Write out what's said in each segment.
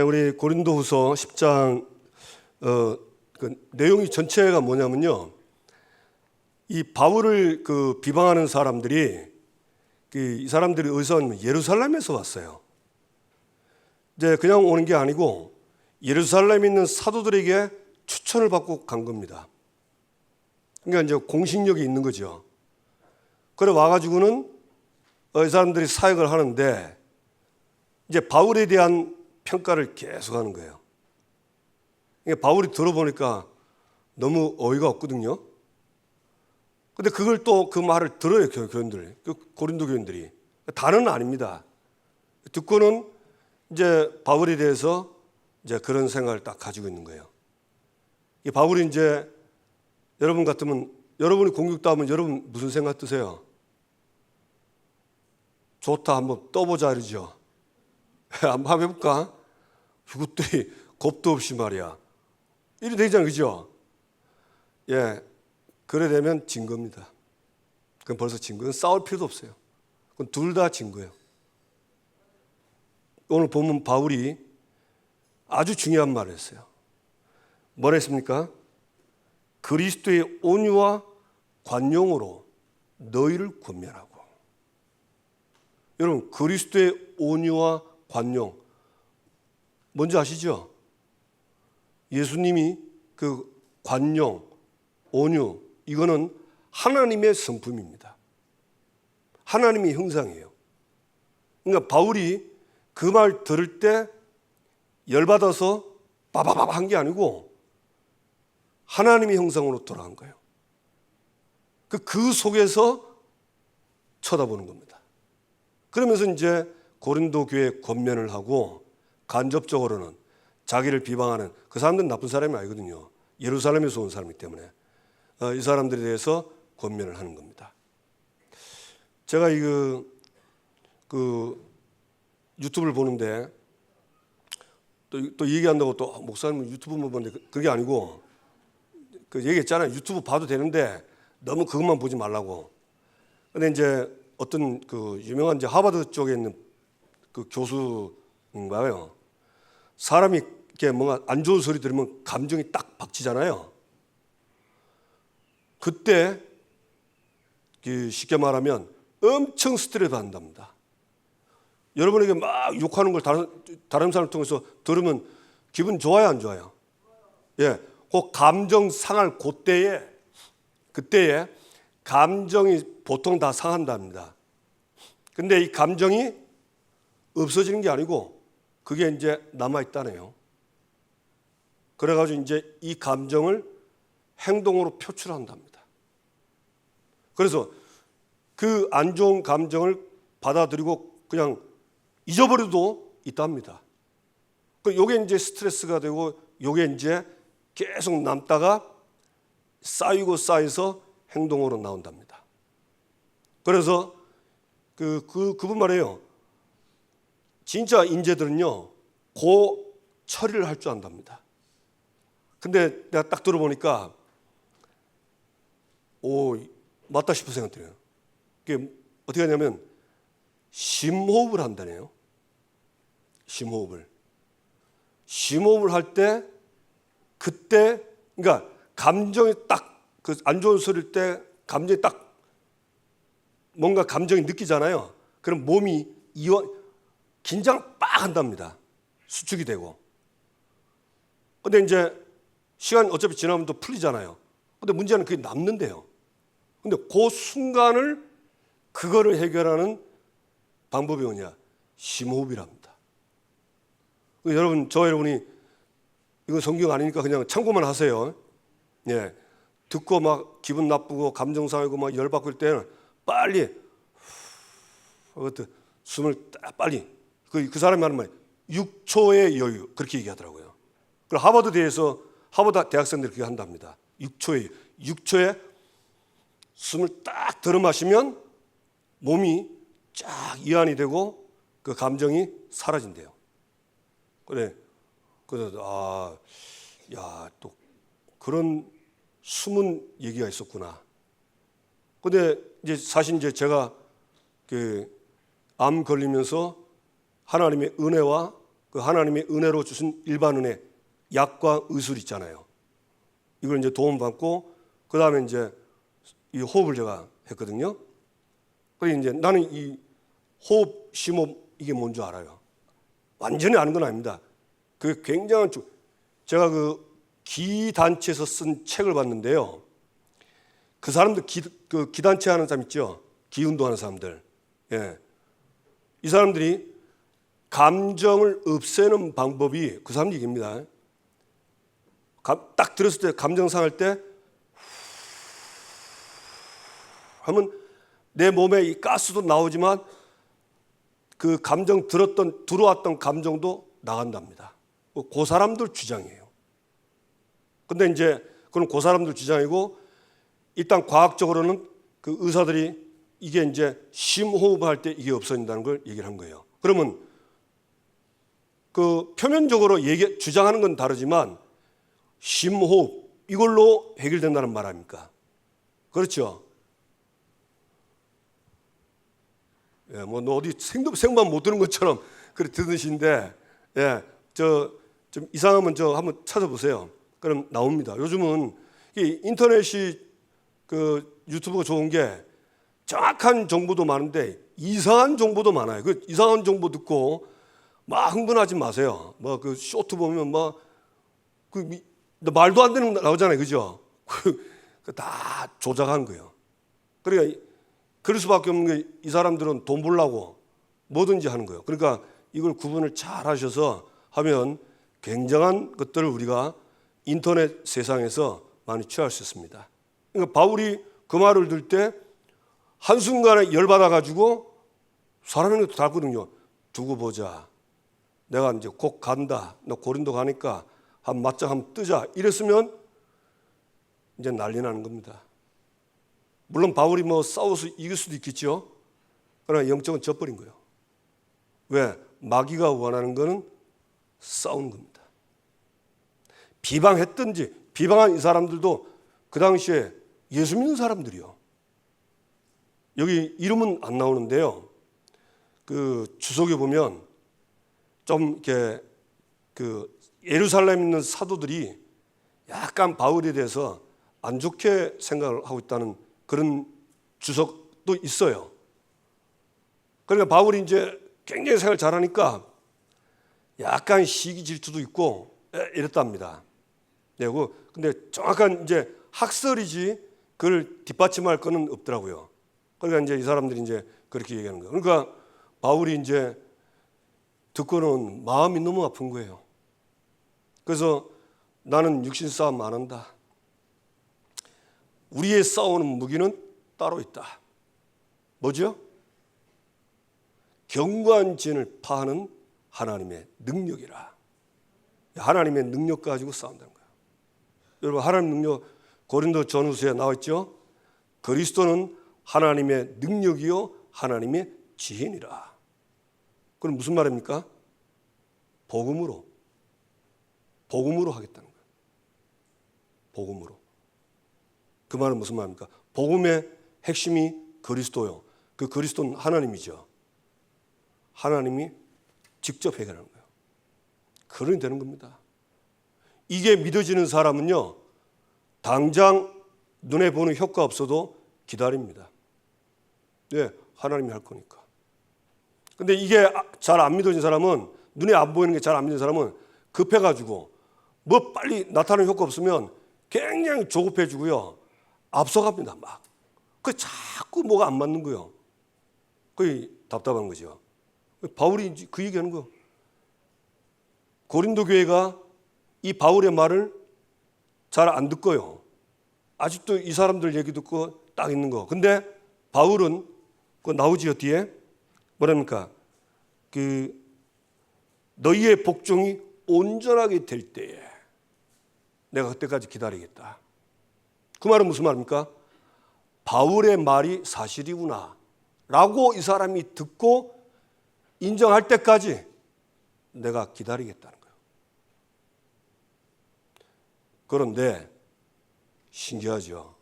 우리 고린도후서 10장 그 내용이 전체가 뭐냐면요, 이 바울을 비방하는 사람들이 이 사람들이 어디서 예루살렘에서 왔어요. 이제 그냥 오는 게 아니고 예루살렘에 있는 사도들에게 추천을 받고 간 겁니다. 그러니까 이제 공신력이 있는 거죠. 그래 와가지고는 이 사람들이 사역을 하는데 이제 바울에 대한 평가를 계속 하는 거예요. 그러니까 바울이 들어보니까 너무 어이가 없거든요. 근데 그걸 또 그 말을 들어요, 교인들. 고린도 교인들이. 다는 아닙니다. 듣고는 이제 바울에 대해서 이제 그런 생각을 딱 가지고 있는 거예요. 이 바울이 이제 여러분 같으면, 여러분이 공격당하면 여러분 무슨 생각 드세요? 좋다, 한번 떠보자 이러죠. 한번 해볼까? 이것들이 겁도 없이 말이야. 이래 되잖아요, 그죠? 예, 그래 되면 진 겁니다. 그럼 벌써 진 거예요. 싸울 필요도 없어요. 그건 둘 다 진 거예요. 오늘 보면 바울이 아주 중요한 말을 했어요. 뭐라 했습니까? 그리스도의 온유와 관용으로 너희를 권면하고. 여러분, 그리스도의 온유와 관용 뭔지 아시죠? 예수님이 그 관용, 온유, 이거는 하나님의 성품입니다. 하나님의 형상이에요. 그러니까 바울이 그 말 들을 때 열받아서 빠바바바 한 게 아니고 하나님의 형상으로 돌아간 거예요. 그 속에서 쳐다보는 겁니다. 그러면서 이제 고린도 교회에 권면을 하고 간접적으로는 자기를 비방하는 그 사람들은 나쁜 사람이 아니거든요. 예루살렘에서 온 사람이기 때문에 이 사람들에 대해서 권면을 하는 겁니다. 제가 유튜브를 보는데 또 얘기한다고 또 목사님 유튜브만 보는데 그게 아니고 그 얘기했잖아요. 유튜브 봐도 되는데 너무 그것만 보지 말라고. 근데 이제 어떤 그 유명한 이제 하버드 쪽에 있는 그 교수인가요? 사람이 이렇게 뭔가 안 좋은 소리 들으면 감정이 딱 박치잖아요. 그때 쉽게 말하면 엄청 스트레스 받는답니다. 여러분에게 막 욕하는 걸 다른 사람을 통해서 들으면 기분 좋아요, 안 좋아요? 예, 그 감정 상할 그때에 감정이 보통 다 상한답니다. 근데 이 감정이 없어지는 게 아니고 그게 이제 남아있다네요. 그래가지고 이제 이 감정을 행동으로 표출한답니다. 그래서 그 안 좋은 감정을 받아들이고 그냥 잊어버려도 있답니다. 요게 이제 스트레스가 되고 요게 이제 계속 남다가 쌓여서 행동으로 나온답니다. 그래서 그분 말이에요. 진짜 인재들은요, 그 처리를 할 줄 안답니다. 근데 내가 딱 들어보니까 맞다 싶은 생각 들어요. 그게 어떻게 하냐면 심호흡을 한다네요. 심호흡을 할 때 그때 그러니까 감정이 딱 그 안 좋은 소리일 때 감정이 딱 뭔가 감정이 느끼잖아요. 그럼 몸이 긴장을 빡 한답니다. 수축이 되고. 근데 이제 시간 어차피 지나면 또 풀리잖아요. 근데 문제는 그게 남는데요. 근데 그 순간을 그거를 해결하는 방법이 뭐냐? 심호흡이랍니다. 여러분, 여러분이 이거 성경 아니니까 그냥 참고만 하세요. 예, 듣고 막 기분 나쁘고 감정 상하고 막 열받고 일 때는 빨리 숨을 딱 빨리 그 사람이 하는 말 6초의 여유 그렇게 얘기하더라고요. 그리고 하버드 대학생들이 그렇게 한답니다. 6초에 숨을 딱 들어 마시면 몸이 쫙 이완이 되고 그 감정이 사라진대요. 그래서 또 그런 숨은 얘기가 있었구나. 근데 이제 사실 이제 제가 암 걸리면서 하나님의 은혜와 그 하나님의 은혜로 주신 일반 은혜, 약과 의술 있잖아요. 이걸 이제 도움 받고 그 다음에 이제 이 호흡을 제가 했거든요. 그래서 이제 나는 이 호흡, 심호흡 이게 뭔 줄 알아요. 완전히 아는 건 아닙니다. 그게 굉장한 제가 그 기단체에서 쓴 책을 봤는데요. 그 사람들 그 기단체 하는 사람 있죠. 기운동하는 사람들. 예. 이 사람들이 감정을 없애는 방법이 그 사람 얘기입니다. 딱 들었을 때 감정 상할 때 하면 내 몸에 이 가스도 나오지만 그 감정 들어왔던 감정도 나간답니다. 그 사람들 주장이에요. 근데 이제 그건 그 사람들 주장이고 일단 과학적으로는 그 의사들이 이게 이제 심호흡할 때 이게 없어진다는 걸 얘기를 한 거예요. 그러면 그 표면적으로 주장하는 건 다르지만 심호흡 이걸로 해결된다는 말 아닙니까? 그렇죠? 예, 뭐 어디 생만 못 드는 것처럼 그렇게 듣으신데, 예, 좀 이상하면 한번 찾아보세요. 그럼 나옵니다. 요즘은 이 인터넷이 그 유튜브가 좋은 게 정확한 정보도 많은데 이상한 정보도 많아요. 그 이상한 정보 듣고 막 흥분하지 마세요. 뭐 그 쇼트 보면 막 그 말도 안 되는 거 나오잖아요, 그죠? 다 조작한 거예요. 그러니까 그럴 수밖에 없는 게 이 사람들은 돈 벌려고 뭐든지 하는 거예요. 그러니까 이걸 구분을 잘 하셔서 하면 굉장한 것들을 우리가 인터넷 세상에서 많이 취할 수 있습니다. 그러니까 바울이 그 말을 들 때 한순간에 열받아가지고 사람이 또 닮거든요. 두고 보자. 내가 이제 곧 간다. 너 고린도 가니까 한 맞짱 한번 뜨자. 이랬으면 이제 난리 나는 겁니다. 물론 바울이 뭐 싸워서 이길 수도 있겠죠. 그러나 영적은 져버린 거예요. 왜? 마귀가 원하는 거는 싸우는 겁니다. 비방했든지 비방한 이 사람들도 그 당시에 예수 믿는 사람들이요. 여기 이름은 안 나오는데요. 그 주석에 보면 좀 이렇게 그 예루살렘에 있는 사도들이 약간 바울에 대해서 안 좋게 생각을 하고 있다는 그런 주석도 있어요. 그러니까 바울이 이제 굉장히 생각을 잘하니까 약간 시기 질투도 있고 이랬답니다. 네, 근데 정확한 이제 학설이지 그걸 뒷받침할 거는 없더라고요. 그러니까 이제 이 사람들이 이제 그렇게 얘기하는 거예요. 그러니까 바울이 이제 듣고는 마음이 너무 아픈 거예요. 그래서 나는 육신 싸움 안 한다. 우리의 싸우는 무기는 따로 있다. 뭐죠? 견고한 진을 파하는 하나님의 능력이라. 하나님의 능력 가지고 싸운다는 거예요. 여러분, 하나님 능력 고린도 전후서에 나와 있죠. 그리스도는 하나님의 능력이요 하나님의 지혜니라. 그럼 무슨 말입니까? 복음으로 하겠다는 거예요. 복음으로. 그 말은 무슨 말입니까? 복음의 핵심이 그리스도요. 그 그리스도는 하나님이죠. 하나님이 직접 해결하는 거예요. 그러니 되는 겁니다. 이게 믿어지는 사람은요, 당장 눈에 보는 효과 없어도 기다립니다. 네, 하나님이 할 거니까. 근데 이게 잘 안 믿어진 사람은, 눈에 안 보이는 게 잘 안 믿는 사람은 급해가지고 뭐 빨리 나타나는 효과 없으면 굉장히 조급해지고요, 앞서갑니다. 막. 그 자꾸 뭐가 안 맞는 거예요. 그게 답답한 거죠. 바울이 그 얘기하는 거예요. 고린도 교회가 이 바울의 말을 잘 안 듣고요. 아직도 이 사람들 얘기 듣고 딱 있는 거. 근데 바울은 그 나오지요 뒤에 뭐랍니까? 그 너희의 복종이 온전하게 될 때에 내가 그때까지 기다리겠다. 그 말은 무슨 말입니까? 바울의 말이 사실이구나 라고 이 사람이 듣고 인정할 때까지 내가 기다리겠다는 거예요. 그런데 신기하죠.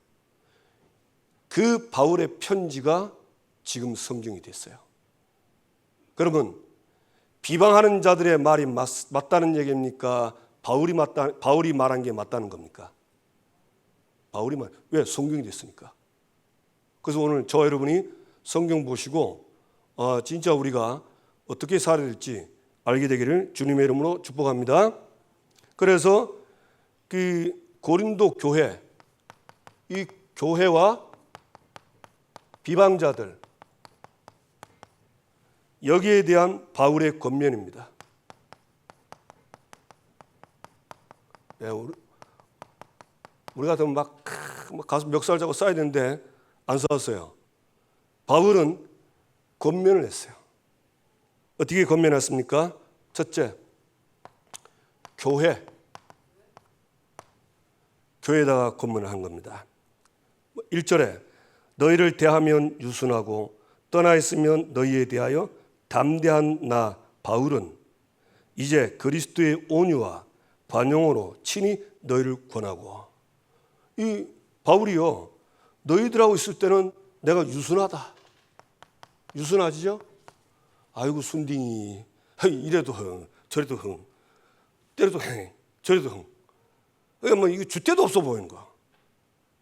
그 바울의 편지가 지금 성경이 됐어요. 그러면 비방하는 자들의 말이 맞다는 얘기입니까? 바울이 말한 게 맞다는 겁니까? 왜? 성경이 됐으니까. 그래서 오늘 저와 여러분이 성경 보시고 진짜 우리가 어떻게 살아야 될지 알게 되기를 주님의 이름으로 축복합니다. 그래서 그 고린도 교회, 이 교회와 비방자들, 여기에 대한 바울의 권면입니다. 우리 같으면 막 가서 멱살 잡고 싸야 되는데 안 싸웠어요. 바울은 권면을 했어요. 어떻게 권면했습니까? 첫째, 교회에다가 권면을 한 겁니다. 1절에 너희를 대하면 유순하고 떠나 있으면 너희에 대하여 담대한 나 바울은 이제 그리스도의 온유와 관용으로 친히 너희를 권하고. 이 바울이요, 너희들하고 있을 때는 내가 유순하다. 유순하지죠? 아이고 순딩이 이래도 흥 저래도 흥 때려도 흥 저래도 흥. 그러니까 뭐 이거 줏대도 없어 보이는 거야.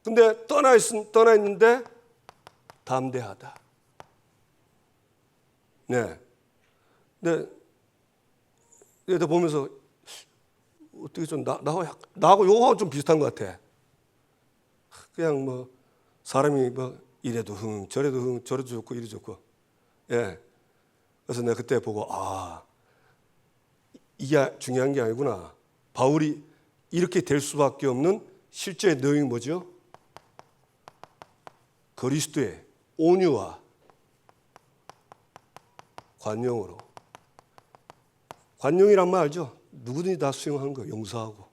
근데 떠나 있는데 담대하다. 네. 근데 내가 보면서 어떻게 좀 나하고 요거하고 좀 비슷한 것 같아. 그냥 뭐 사람이 뭐 이래도 흥 저래도 흥 저래도 좋고 이래 좋고. 예. 그래서 내가 그때 보고 이게 중요한 게 아니구나. 바울이 이렇게 될 수밖에 없는 실제 내용이 뭐죠? 그리스도의 온유와 관용으로. 관용이란 말 알죠? 누구든지 다 수용하는 거예요. 용서하고.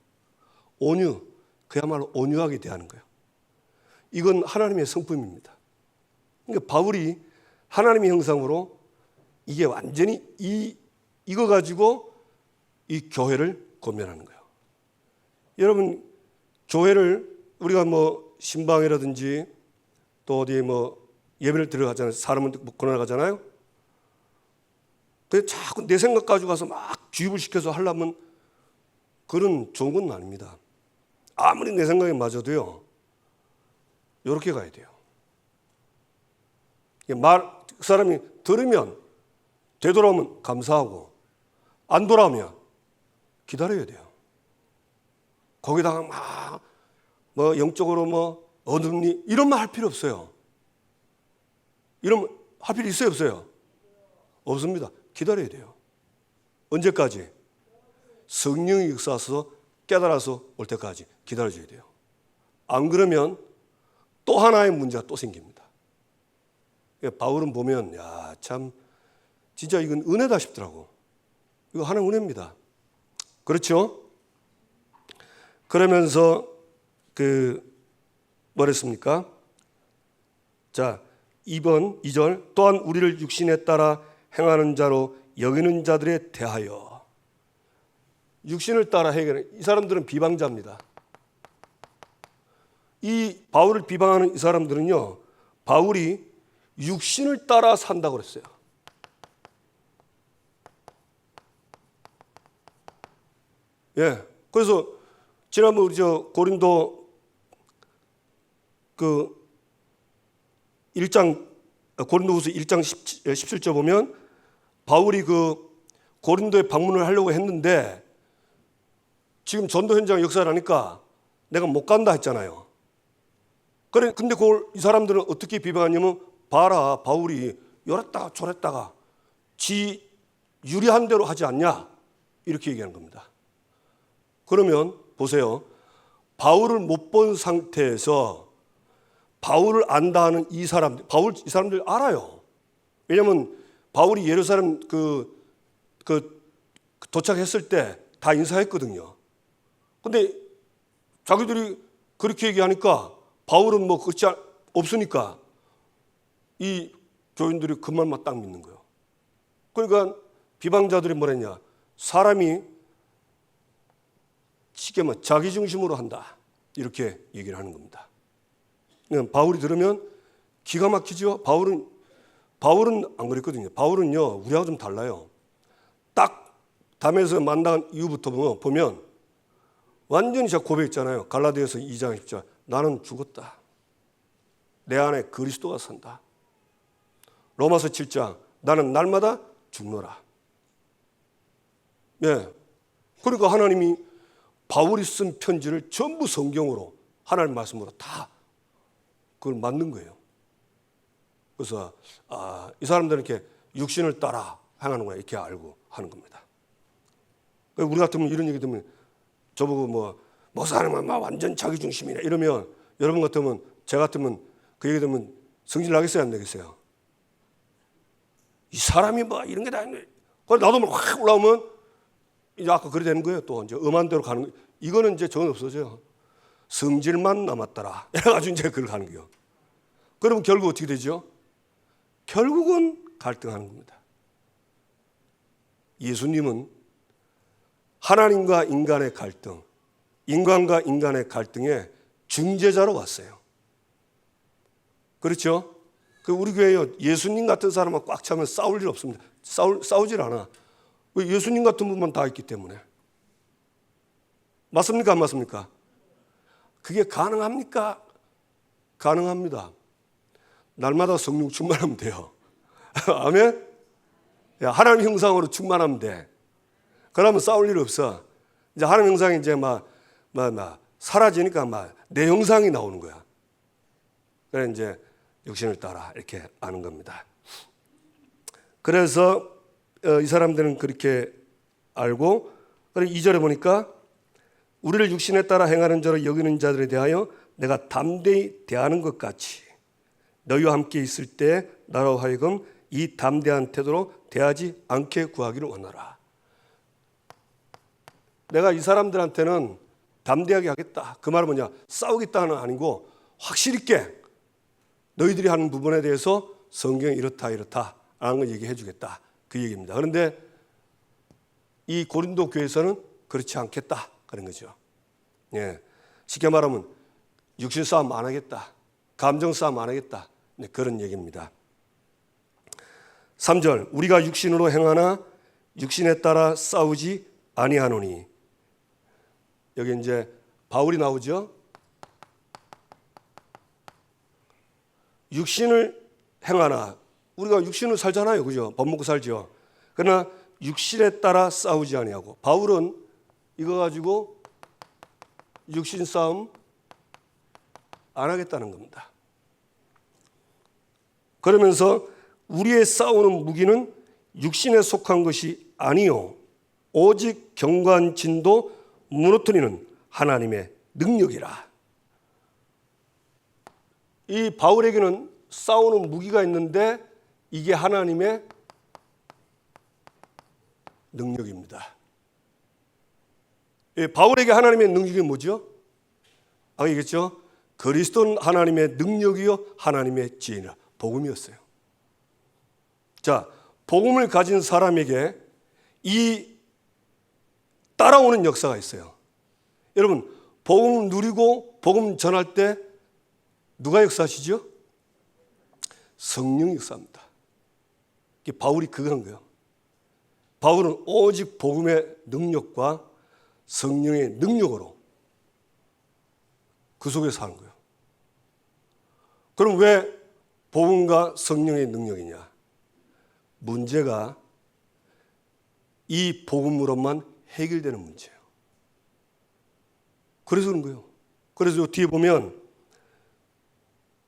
온유, 그야말로 온유하게 대하는 거예요. 이건 하나님의 성품입니다. 그러니까 바울이 하나님의 형상으로 이게 완전히 이거 가지고 이 교회를 권면하는 거예요. 여러분, 교회를 우리가 뭐 신방이라든지 또 어디에 뭐 예배를 들어가잖아요. 사람을 권해가잖아요. 근데 자꾸 내 생각 가지고 가서 막 주입을 시켜서 하려면 그런 좋은 건 아닙니다. 아무리 내 생각에 맞아도요, 이렇게 가야 돼요. 그 사람이 들으면 되돌아오면 감사하고 안 돌아오면 기다려야 돼요. 거기다가 막 뭐 영적으로 뭐 어둡니 이런 말 할 필요 없어요. 이런 할 필요 있어요 없어요? 없습니다. 기다려야 돼요. 언제까지? 성령이 역사하셔서 깨달아서 올 때까지 기다려줘야 돼요. 안 그러면 또 하나의 문제가 또 생깁니다. 바울은 보면 참 진짜 이건 은혜다 싶더라고. 이거 하나의 은혜입니다. 그렇죠? 그러면서 뭐랬습니까? 자, 2절 또한 우리를 육신에 따라 행하는 자로 여기는 자들에 대하여. 육신을 따라 행하는 이 사람들은 비방자입니다. 이 바울을 비방하는 이 사람들은요, 바울이 육신을 따라 산다고 그랬어요. 예. 그래서 지난번 우리 고린도 고린도후서 1장 17절 보면 바울이 고린도에 방문을 하려고 했는데 지금 전도 현장 역사를 하니까 내가 못 간다 했잖아요. 근데 이 사람들은 어떻게 비방하냐면 봐라, 바울이 요랬다가 저랬다가 지 유리한 대로 하지 않냐 이렇게 얘기하는 겁니다. 그러면 보세요. 바울을 못 본 상태에서 바울을 안다는 이 사람들 알아요. 왜냐하면 바울이 예루살렘 도착했을 때 다 인사했거든요. 근데 자기들이 그렇게 얘기하니까 바울은 뭐 그렇지 없으니까 이 교인들이 그 말만 딱 믿는 거예요. 그러니까 비방자들이 뭐랬냐? 사람이 쉽게 말하면 자기 중심으로 한다. 이렇게 얘기를 하는 겁니다. 바울이 들으면 기가 막히죠. 바울은 안 그랬거든요. 바울은요, 우리하고 좀 달라요. 딱 담에서 만난 이후부터 보면 완전히 저 고백했잖아요. 갈라디아서 2장 10절. 나는 죽었다. 내 안에 그리스도가 산다. 로마서 7장. 나는 날마다 죽노라. 네. 그러니까 하나님이 바울이 쓴 편지를 전부 성경으로 하나님 말씀으로 다 그걸 만든 거예요. 그래서 이 사람들은 이렇게 육신을 따라 행하는 거야. 이렇게 알고 하는 겁니다. 우리 같으면 이런 얘기 들으면 저보고 목사님은 완전 자기 중심이네 이러면 여러분 같으면 제 같으면 그 얘기 들으면 성질 나겠어요 안 나겠어요? 이 사람이 이런 게 다 있네. 나도 확 올라오면 이제 아까 그래 되는 거예요. 또 이제 엄한 대로 가는 거예요. 이거는 이제 전 없어져요. 성질만 남았더라. 이래가지고 이제 그걸 가는 거예요. 그러면 결국 어떻게 되죠? 결국은 갈등하는 겁니다. 예수님은 하나님과 인간의 갈등, 인간과 인간의 갈등에 중재자로 왔어요. 그렇죠? 우리 교회요, 예수님 같은 사람만 꽉 차면 싸울 일 없습니다. 싸우질 않아. 왜? 예수님 같은 분만 다 있기 때문에. 맞습니까? 안 맞습니까? 그게 가능합니까? 가능합니다. 날마다 성령 충만하면 돼요. 아멘? 하나님 형상으로 충만하면 돼. 그러면 싸울 일 없어. 이제 하나님 형상이 이제 사라지니까 내 형상이 나오는 거야. 그래 이제 육신을 따라 이렇게 아는 겁니다. 그래서 이 사람들은 그렇게 알고, 그리고 2절에 보니까 우리를 육신에 따라 행하는 자로 여기는 자들에 대하여 내가 담대히 대하는 것 같이 너희와 함께 있을 때 나로 하여금 이 담대한 태도로 대하지 않게 구하기를 원하라. 내가 이 사람들한테는 담대하게 하겠다. 그 말은 뭐냐? 싸우겠다는 아니고 확실히 있게 너희들이 하는 부분에 대해서 성경이 이렇다 라는 걸 얘기해 주겠다. 그 얘기입니다. 그런데 이 고린도 교회에서는 그렇지 않겠다. 그런 거죠. 예. 쉽게 말하면 육신 싸움 안 하겠다. 감정 싸움 안 하겠다. 네, 그런 얘기입니다. 3절. 우리가 육신으로 행하나 육신에 따라 싸우지 아니하노니. 여기 이제 바울이 나오죠. 육신을 행하나, 우리가 육신을 살잖아요. 그죠? 밥 먹고 살죠. 그러나 육신에 따라 싸우지 아니하고, 바울은 이거 가지고 육신 싸움 안 하겠다는 겁니다. 그러면서 우리의 싸우는 무기는 육신에 속한 것이 아니요 오직 경관진도 무너뜨리는 하나님의 능력이라. 이 바울에게는 싸우는 무기가 있는데 이게 하나님의 능력입니다. 바울에게 하나님의 능력이 뭐죠? 알겠죠? 그리스도는 하나님의 능력이요 하나님의 지혜라. 복음이었어요. 자, 복음을 가진 사람에게 이 따라오는 역사가 있어요. 여러분, 복음 누리고 복음 전할 때 누가 역사하시죠? 성령이 역사합니다. 바울이 그거 한 거예요. 바울은 오직 복음의 능력과 성령의 능력으로 그 속에 사는 거예요. 그럼 왜 복음과 성령의 능력이냐? 문제가 이 복음으로만 해결되는 문제예요. 그래서 그런 거예요. 그래서 뒤에 보면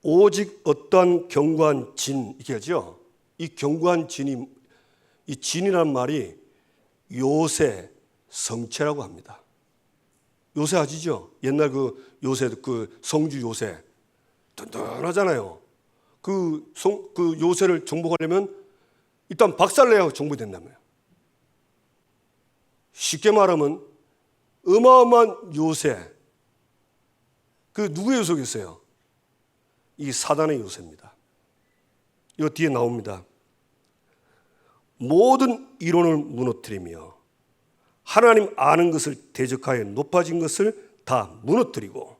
오직 어떠한 경관진 이렇게 하죠. 이 경관진이, 이 진이라는 말이 요새 성체라고 합니다. 요새 아시죠? 옛날 그 요새, 그 성주 요새 든든하잖아요. 그 요새를 정복하려면 일단 박살내야 정복된다며요. 쉽게 말하면 어마어마한 요새, 그 누구의 요새겠어요? 이 사단의 요새입니다. 이거 뒤에 나옵니다. 모든 이론을 무너뜨리며 하나님 아는 것을 대적하여 높아진 것을 다 무너뜨리고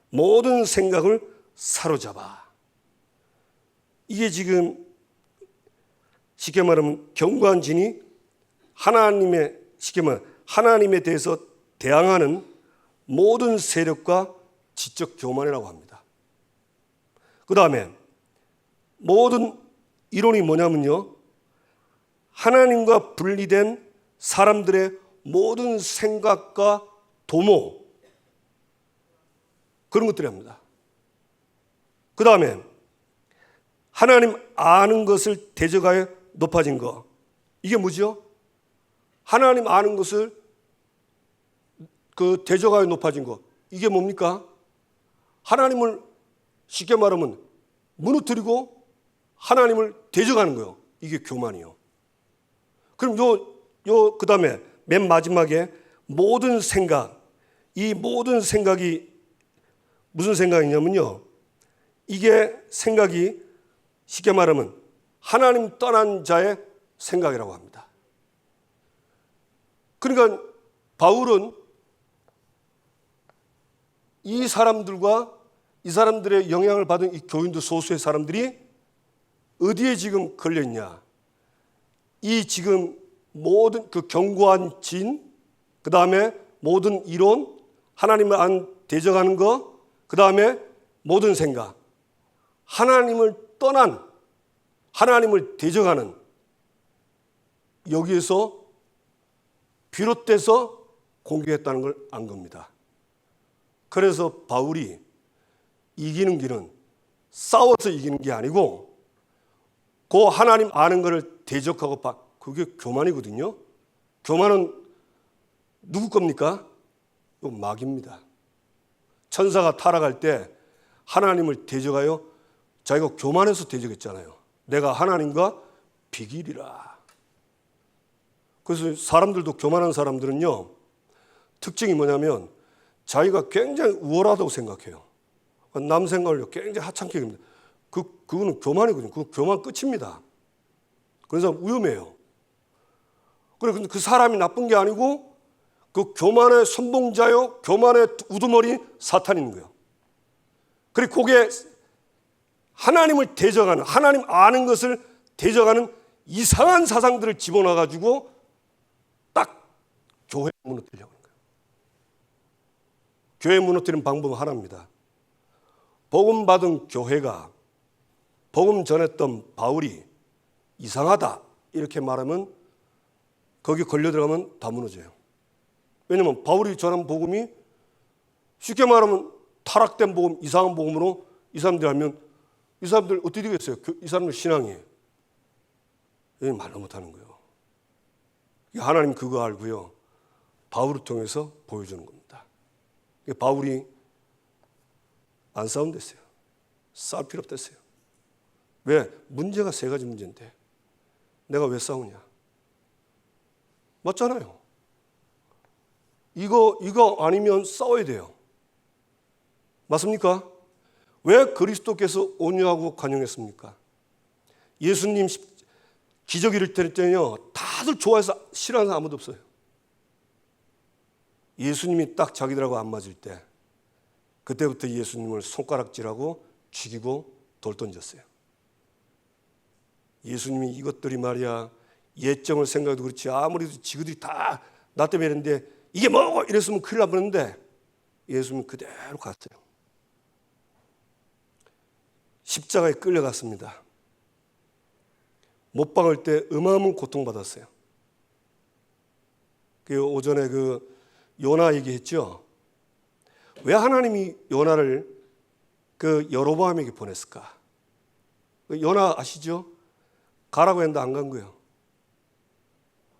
모든 생각을 사로잡아. 이게 지금 쉽게 말하면 경관진이 하나님의 쉽게 말하면 하나님에 대해서 대항하는 모든 세력과 지적 교만이라고 합니다. 그 다음에 모든 이론이 뭐냐면요, 하나님과 분리된 사람들의 모든 생각과 도모, 그런 것들이 합니다. 그 다음에 하나님 아는 것을 대적하여 높아진 것, 이게 뭐죠? 하나님 아는 것을 대적하여 높아진 것, 이게 뭡니까? 하나님을 쉽게 말하면 무너뜨리고 하나님을 대적하는 거예요. 이게 교만이요. 그럼 그 다음에 맨 마지막에 모든 생각, 이 모든 생각이 무슨 생각이냐면요, 이게 생각이 쉽게 말하면 하나님 떠난 자의 생각이라고 합니다. 그러니까 바울은 이 사람들과 이 사람들의 영향을 받은 이 교인들, 소수의 사람들이 어디에 지금 걸려있냐, 이 지금 모든 그 견고한 진, 그 다음에 모든 이론, 하나님을 안 대적하는 거, 그 다음에 모든 생각, 하나님을 떠난, 하나님을 대적하는, 여기에서 비롯돼서 공격했다는 걸 안 겁니다. 그래서 바울이 이기는 길은 싸워서 이기는 게 아니고 그 하나님 아는 것을 대적하고 그게 교만이거든요. 교만은 누구 겁니까? 이거 마귀입니다. 천사가 타락할 때 하나님을 대적하여 자기가 교만해서 대적했잖아요. 내가 하나님과 비길이라. 그래서 사람들도, 교만한 사람들은요, 특징이 뭐냐면 자기가 굉장히 우월하다고 생각해요. 남 생각을 굉장히 하찮게 합니다. 그거는 교만이거든요. 그거 교만 끝입니다. 그런 사람 위험해요. 근데 그 사람이 나쁜 게 아니고 그 교만의 선봉자요, 교만의 우두머리 사탄인 거예요. 그리고 그게 하나님을 대적하는, 하나님 아는 것을 대적하는 이상한 사상들을 집어넣어가지고 딱 교회 무너뜨리려고 하는 거예요. 교회 무너뜨리는 방법은 하나입니다. 복음 받은 교회가 복음 전했던 바울이 이상하다 이렇게 말하면, 거기 걸려 들어가면 다 무너져요. 왜냐하면 바울이 전한 복음이 쉽게 말하면 타락된 복음, 이상한 복음으로 이 사람들이 하면 이 사람들 어떻게 되겠어요? 이 사람들 신앙이 말로 못하는 거예요. 하나님 그거 알고요, 바울을 통해서 보여주는 겁니다. 바울이 안 싸운댔어요. 싸울 필요 없댔어요. 왜? 문제가 세 가지 문제인데 내가 왜 싸우냐? 맞잖아요. 이거 아니면 싸워야 돼요. 맞습니까? 왜 그리스도께서 온유하고 관용했습니까? 예수님 기적 이룰 때는요, 다들 좋아해서 싫어하는 사람 아무도 없어요. 예수님이 딱 자기들하고 안 맞을 때, 그때부터 예수님을 손가락질하고 죽이고 돌 던졌어요. 예수님이 이것들이 말이야, 예정을 생각해도 그렇지 아무리 지그들이 다 나 때문에 이랬는데 이게 뭐고 이랬으면 큰일 나버렸는데 예수님은 그대로 갔어요. 십자가에 끌려갔습니다. 못 박을 때 어마어마한 고통받았어요. 오전에 요나 얘기했죠. 왜 하나님이 요나를 여로보암에게 보냈을까? 요나 아시죠? 가라고 했는데 안 간 거예요.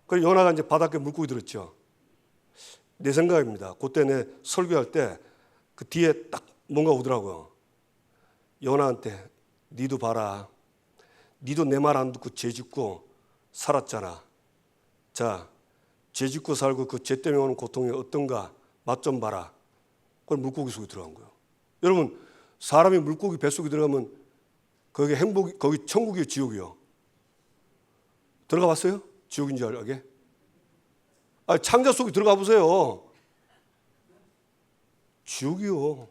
그래서 요나가 이제 바닷가에 물고기 들었죠. 내 생각입니다. 그때 내 설교할 때 그 뒤에 딱 뭔가 오더라고요. 요나한테 니도 봐라. 니도 내 말 안 듣고 죄 짓고 살았잖아. 자, 죄 짓고 살고 그 죄 때문에 오는 고통이 어떤가 맛 좀 봐라. 그걸 물고기 속에 들어간 거예요. 여러분, 사람이 물고기 뱃속에 들어가면 거기 거기 천국이요, 지옥이요? 들어가 봤어요? 지옥인 줄 알게? 창자 속에 들어가 보세요. 지옥이요.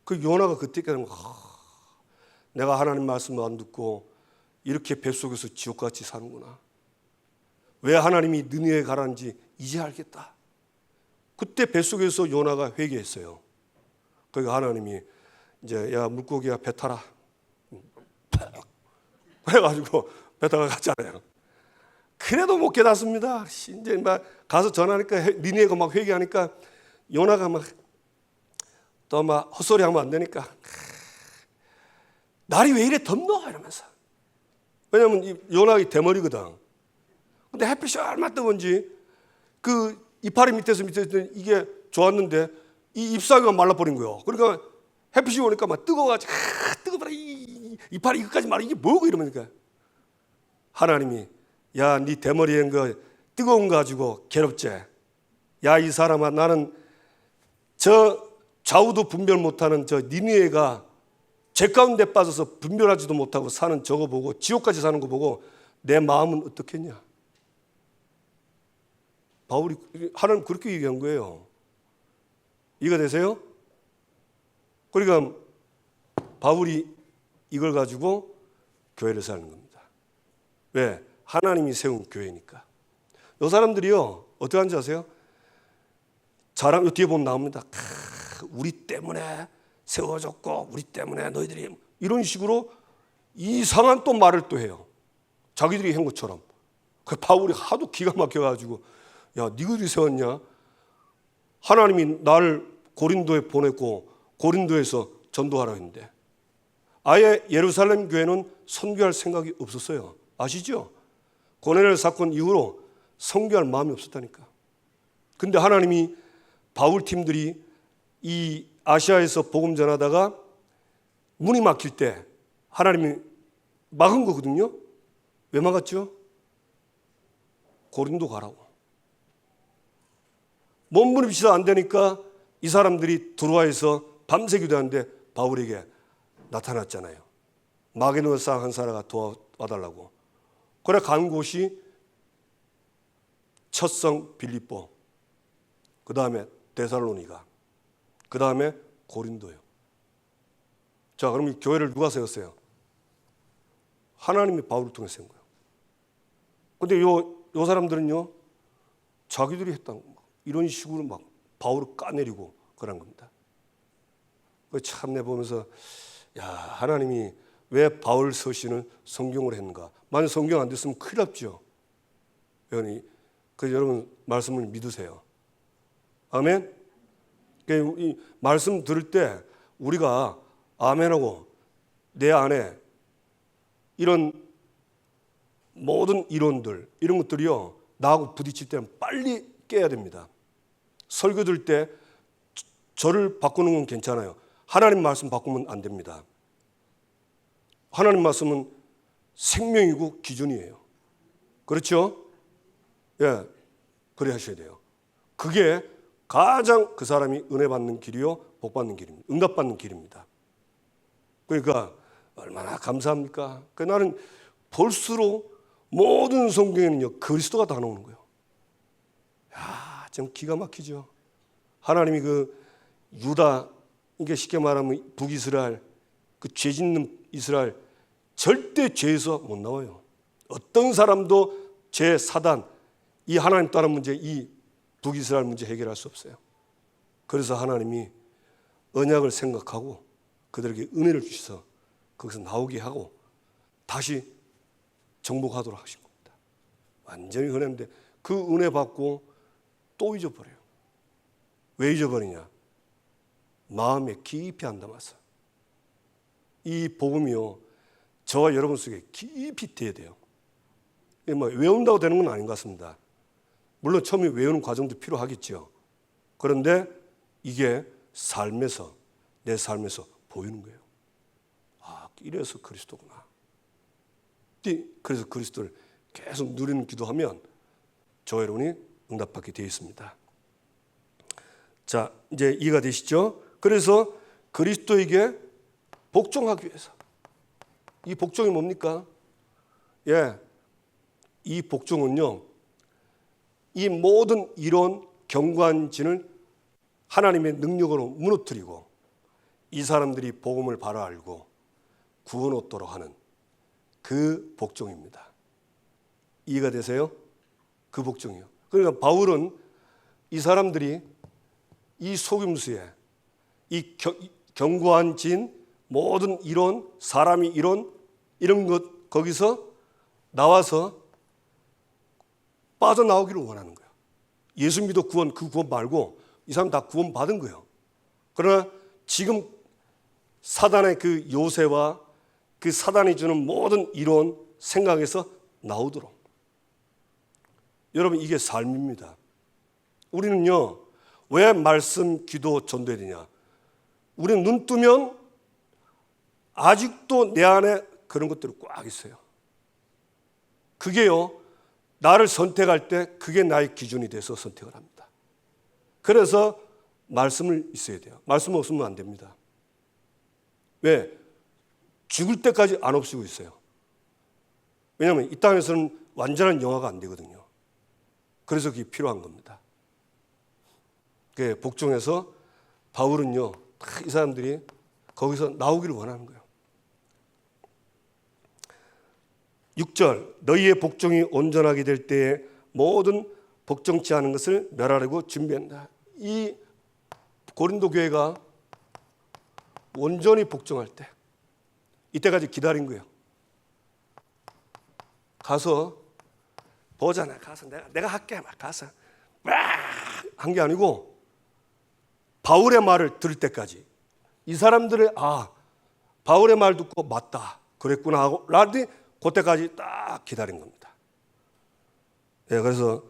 그 요나가 그때 깨달은 거, 내가 하나님 말씀도 안 듣고 이렇게 뱃속에서 지옥같이 사는구나. 왜 하나님이 느니에 가라는지 이제 알겠다. 그때 뱃속에서 요나가 회개했어요. 그러니까 하나님이 이제 야 물고기야 배 타라. 그래가지고 배 타고 갔잖아요. 그래도 못 깨닫습니다. 이제 막 가서 전하니까 니네가 막 회개하니까 요나가 막 또 막 헛소리 하면 안 되니까 날이 왜 이래 덥노 이러면서. 왜냐면 이 요나가 대머리거든. 근데 햇빛이 얼마나 뜨거운지 그 이파리 밑에서 이게 좋았는데 이 잎사귀가 말라버린 거예요. 그러니까 햇빛이 오니까 막 뜨거워가지고 뜨거워라 이파리 이거까지 말아 이게 뭐고 이러니까 하나님이 야 네 대머리엔 거 뜨거운 거 가지고 괴롭지. 야 이 사람아 나는 저 좌우도 분별 못하는 저 니느웨가 죄 가운데 빠져서 분별하지도 못하고 사는 저거 보고 지옥까지 사는 거 보고 내 마음은 어떻겠냐. 바울이 하나님 그렇게 얘기한 거예요. 이해가 되세요? 그러니까 바울이 이걸 가지고 교회를 세우는 겁니다. 왜? 하나님이 세운 교회니까. 이 사람들이요 어떻게 하는지 아세요? 자랑 뒤에 보면 나옵니다. 우리 때문에 세워졌고 우리 때문에 너희들이 이런 식으로 이상한 또 말을 또 해요. 자기들이 한 것처럼. 그 바울이 하도 기가 막혀가지고 야 니들이 세웠냐? 하나님이 나를 고린도에 보냈고 고린도에서 전도하라 했는데 아예 예루살렘 교회는 선교할 생각이 없었어요. 아시죠? 고넬료 사건 이후로 선교할 마음이 없었다니까. 근데 하나님이 바울 팀들이 이 아시아에서 복음 전하다가 문이 막힐 때 하나님이 막은 거거든요. 왜 막았죠? 고린도 가라고. 몸부림치다 안 되니까 이 사람들이 드로아에서 밤새 기도하는데 바울에게 나타났잖아요. 마게도냐 사람 한 사람가 도와달라고. 그래 간 곳이 첫성 빌립보, 그 다음에 데살로니가, 그 다음에 고린도요. 자, 그럼 이 교회를 누가 세웠어요? 하나님이 바울을 통해 세운 거예요. 근데 요 사람들은요, 자기들이 했다는 거. 이런 식으로 막 바울을 까내리고 그런 겁니다. 참 내 보면서 야 하나님이 왜 바울 서신을 성경으로 했는가? 만약 성경 안 됐으면 큰일 났죠. 그래서 여러분 말씀을 믿으세요. 아멘. 이 말씀 들을 때 우리가 아멘하고 내 안에 이런 모든 이론들 이런 것들이요 나하고 부딪힐 때는 빨리 깨야 됩니다. 설교 들 때 저를 바꾸는 건 괜찮아요. 하나님 말씀 바꾸면 안 됩니다. 하나님 말씀은 생명이고 기준이에요. 그렇죠? 예, 그래 하셔야 돼요. 그게 가장 그 사람이 은혜 받는 길이요, 복 받는 길입니다. 응답 받는 길입니다. 그러니까 얼마나 감사합니까? 나는 볼수록 모든 성경에는요 그리스도가 다 나오는 거예요. 야, 좀 기가 막히죠. 하나님이 그 유다, 이게 쉽게 말하면 북이스라엘, 그 죄 짓는 이스라엘 절대 죄에서 못 나와요. 어떤 사람도 죄, 사단, 이 하나님 따른 문제, 이 북이스라엘 문제 해결할 수 없어요. 그래서 하나님이 언약을 생각하고 그들에게 은혜를 주셔서 거기서 나오게 하고 다시 정복하도록 하신 겁니다. 완전히 은혜인데 그 은혜 받고 또 잊어버려요. 왜 잊어버리냐? 마음에 깊이 안 담아서. 이 복음이요 저와 여러분 속에 깊이 돼야 돼요. 뭐 외운다고 되는 건 아닌 것 같습니다. 물론 처음에 외우는 과정도 필요하겠죠. 그런데 이게 삶에서 내 삶에서 보이는 거예요. 아, 이래서 그리스도구나. 그래서 그리스도를 계속 누리는 기도하면 저 여러분이 응답받게 되어 있습니다. 자, 이제 이해가 되시죠? 그래서 그리스도에게 복종하기 위해서. 이 복종이 뭡니까? 예, 이 복종은요, 이 모든 이론 경관진을 하나님의 능력으로 무너뜨리고 이 사람들이 복음을 바로 알고 구원 얻도록 하는 그 복종입니다. 이해가 되세요? 그 복종이요. 그러니까 바울은 이 사람들이 이 속임수에 이 견고한 진 모든 이론, 사람이 이런 것 거기서 나와서 빠져나오기를 원하는 거예요. 예수 믿어 구원, 그 구원 말고 이 사람 다 구원 받은 거예요. 그러나 지금 사단의 그 요새와 그 사단이 주는 모든 이론, 생각에서 나오도록. 여러분, 이게 삶입니다. 우리는요, 왜 말씀, 기도, 전도해야 되냐? 우리는 눈 뜨면 아직도 내 안에 그런 것들이 꽉 있어요. 그게요, 나를 선택할 때 그게 나의 기준이 돼서 선택을 합니다. 그래서 말씀을 있어야 돼요. 말씀 없으면 안 됩니다. 왜? 죽을 때까지 안 없애고 있어요. 왜냐하면 이 땅에서는 완전한 영화가 안 되거든요. 그래서 그게 필요한 겁니다. 복종해서 바울은요, 이 사람들이 거기서 나오기를 원하는 거예요. 6절, 너희의 복종이 온전하게 될 때에 모든 복종치 않은 것을 멸하려고 준비한다. 이 고린도 교회가 온전히 복종할 때, 이때까지 기다린 거예요. 가서 보잖아. 가서 내가 할게. 막 가서 한 게 아니고 바울의 말을 들을 때까지 이 사람들의 바울의 말 듣고 맞다. 그랬구나 하고 라디 그때까지 딱 기다린 겁니다. 예, 그래서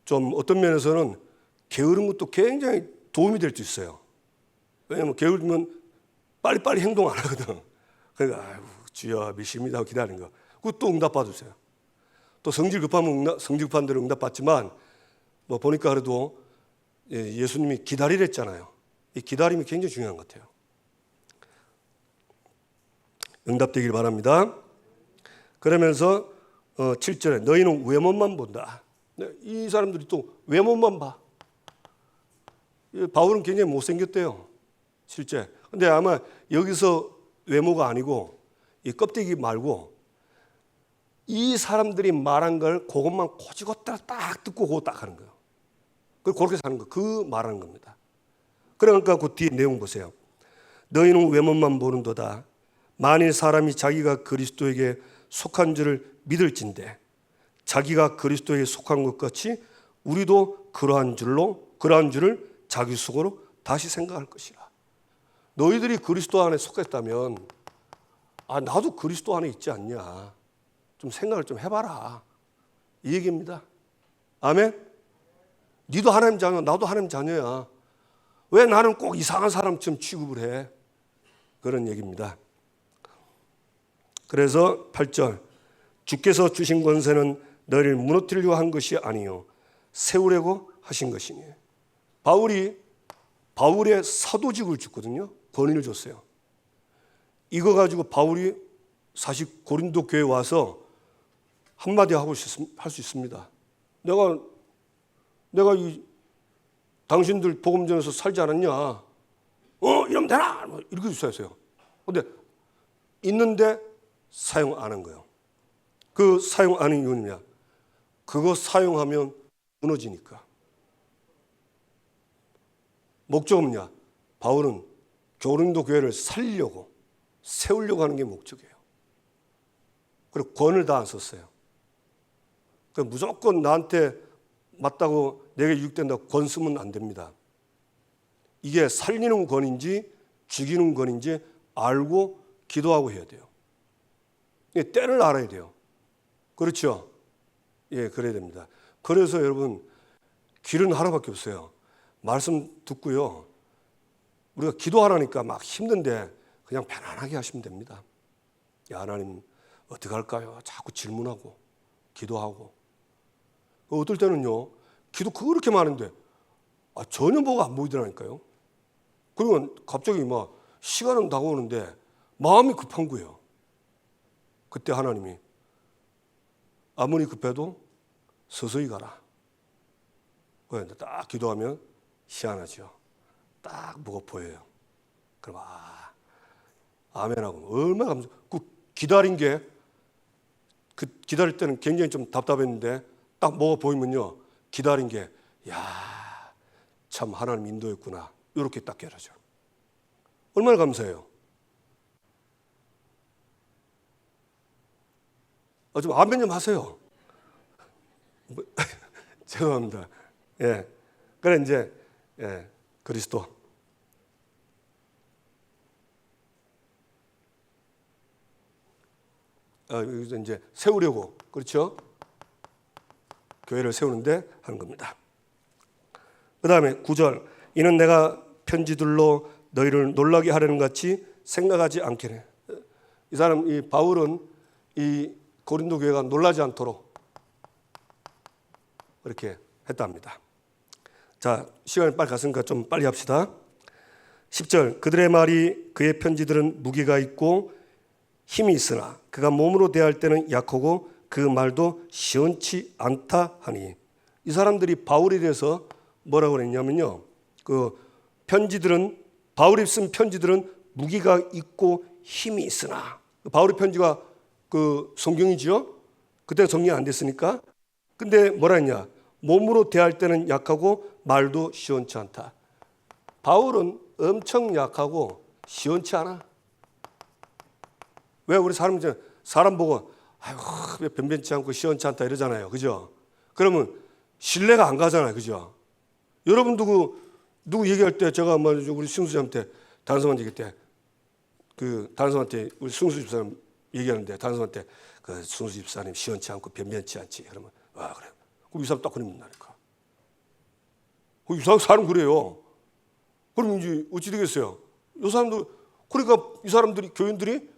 좀 어떤 면에서는 게으른 것도 굉장히 도움이 될 수 있어요. 왜냐하면 게으르면 빨리빨리 행동 안 하거든. 그러니까 아이고, 주여 믿습니다 하고 기다리는 거. 그것도 응답 받으세요. 또 성질 급하면 성질 급한 대로 응답 받지만 뭐 보니까 그래도 예수님이 기다리랬잖아요. 이 기다림이 굉장히 중요한 것 같아요. 응답되길 바랍니다. 그러면서 7절에 너희는 외모만 본다. 이 사람들이 또 외모만 봐. 바울은 굉장히 못생겼대요. 실제. 근데 아마 여기서 외모가 아니고 이 껍데기 말고 이 사람들이 말한 걸 그것만 고지고대로 딱 듣고 그거 딱 하는 거예요. 그렇게 사는 거. 그 말하는 겁니다. 그러니까 그 뒤에 내용 보세요. 너희는 외모만 보는도다. 만일 사람이 자기가 그리스도에게 속한 줄을 믿을진대 자기가 그리스도에게 속한 것 같이 우리도 그러한 줄을 자기 속으로 다시 생각할 것이라. 너희들이 그리스도 안에 속했다면 나도 그리스도 안에 있지 않냐. 좀 생각을 좀 해봐라. 이 얘기입니다. 아멘? 니도 하나님 자녀, 나도 하나님 자녀야. 왜 나는 꼭 이상한 사람처럼 취급을 해? 그런 얘기입니다. 그래서 8절 주께서 주신 권세는 너희를 무너뜨리려고 한 것이 아니요 세우려고 하신 것이니. 바울의 사도직을 줬거든요. 권위를 줬어요. 이거 가지고 바울이 사실 고린도 교회에 와서 한마디 할 수 있습니다. 내가 이 당신들 복음 전에서 살지 않았냐? 이러면 되나? 이렇게 있어요. 근데 있는데 사용 안 한 거예요. 그 사용 안 한 이유는 뭐냐? 그거 사용하면 무너지니까. 목적은 뭐냐? 바울은 고린도 교회를 살리려고 세우려고 하는 게 목적이에요. 그리고 권을 다 안 썼어요. 그러니까 무조건 나한테 맞다고 내게 유익된다고 권 쓰면 안 됩니다. 이게 살리는 권인지 죽이는 권인지 알고 기도하고 해야 돼요. 때를 알아야 돼요. 그렇죠? 예, 그래야 됩니다. 그래서 여러분 길은 하나밖에 없어요. 말씀 듣고요. 우리가 기도하라니까 막 힘든데 그냥 편안하게 하시면 됩니다. 야, 하나님 어떻게 할까요? 자꾸 질문하고 기도하고. 어떨 때는요. 기도 그렇게 많은데 전혀 뭐가 안 보이더라니까요. 그리고 갑자기 막 시간은 다가오는데 마음이 급한 거예요. 그때 하나님이 아무리 급해도 서서히 가라. 그런데 딱 기도하면 희한하죠. 딱 뭐가 보여요. 그럼 아멘하고 얼마나 기다린 게 기다릴 때는 굉장히 좀 답답했는데 딱 뭐가 보이면요, 기다린 게, 야, 참 하나님 인도였구나, 이렇게 딱 깨달아져. 얼마나 감사해요. 좀 아멘 좀 하세요. 죄송합니다. 예, 그래 이제 그리스도. 여기서 이제 세우려고, 그렇죠? 교회를 세우는데 하는 겁니다. 그 다음에 9절, 이는 내가 편지들로 너희를 놀라게 하려는 같이 생각하지 않겠네. 이 사람, 이 바울은 이 고린도 교회가 놀라지 않도록 이렇게 했답니다. 자, 시간이 빨리 갔으니까 좀 빨리 합시다. 10절, 그들의 말이 그의 편지들은 무게가 있고 힘이 있으나 그가 몸으로 대할 때는 약하고 그 말도 시원치 않다 하니. 이 사람들이 바울에 대해서 뭐라고 그랬냐면요, 그 편지들은, 바울이 쓴 편지들은 무게가 있고 힘이 있으나, 바울의 편지가 그 성경이죠. 그때 정리 안 됐으니까. 근데 뭐라 했냐, 몸으로 대할 때는 약하고 말도 시원치 않다. 바울은 엄청 약하고 시원치 않아. 왜? 우리 사람 보고 아이고 왜 변변치 않고 시원치 않다 이러잖아요, 그죠? 그러면 신뢰가 안 가잖아요, 그죠? 여러분 누구 얘기할 때 제가 우리 승수님한테, 단성한테 얘기할 때, 그 단성한테 우리 승수 집사님 얘기하는데, 단성한테 그 승수 집사님 시원치 않고 변변치 않지, 그러면 아 그래. 그럼 이 사람 딱 그립니다니까. 이 사람 그래요. 그럼 이제 어찌 되겠어요? 이 사람들, 그러니까 이 사람들이, 교인들이